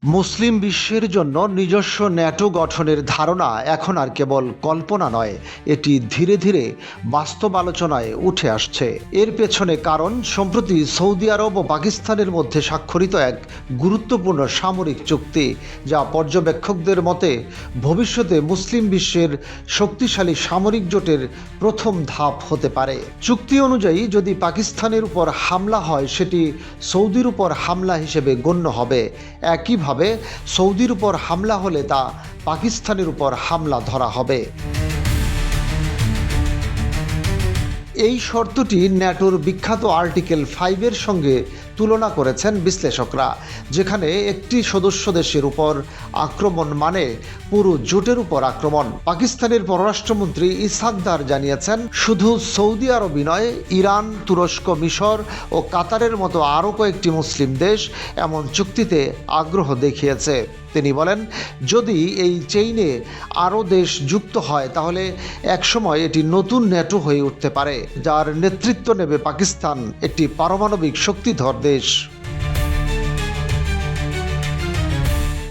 মুসলিম বিশ্বের জন্য নিজস্ব ন্যাটো গঠনের ধারণা এখন আর কেবল কল্পনা নয়, এটি ধীরে ধীরে বাস্তব আলোচনায় উঠে আসছে। এর পেছনে কারণ সম্প্রতি সৌদি আরব ও পাকিস্তানের মধ্যে স্বাক্ষরিত এক গুরুত্বপূর্ণ সামরিক চুক্তি, যা পর্যবেক্ষকদের মতে ভবিষ্যতে মুসলিম বিশ্বের শক্তিশালী সামরিক জোটের প্রথম ধাপ হতে পারে। চুক্তি অনুযায়ী যদি পাকিস্তানের উপর হামলা হয়, সেটি সৌদির উপর হামলা হিসেবে গণ্য হবে। একইভাবে সৌদির উপর হামলা হলে তা পাকিস্তানের উপর হামলা ধরা হবে। এই শর্তটি ন্যাটোর বিখ্যাত আর্টিকেল 5 সঙ্গে তুলনা করেছেন বিশ্লেষকরা, যেখানে একটি সদস্য দেশের উপর আক্রমণ মানে পুরো জোটের উপর আক্রমণ। পাকিস্তানের পররাষ্ট্রমন্ত্রী ইসহাক দার জানিয়েছেন, শুধু সৌদি আরবই নয়, ইরান, তুরস্ক, মিশর ও কাতারের মতো আরও কয়েকটি মুসলিম দেশ এমন চুক্তিতে আগ্রহ দেখিয়েছে। তিনি বলেন, যদি এই চেইনে আরও দেশ যুক্ত হয়, তাহলে একসময় এটি নতুন ন্যাটো হয়ে উঠতে পারে, যার নেতৃত্ব নেবে পাকিস্তান, একটি পারমাণবিক শক্তিধর দেশ।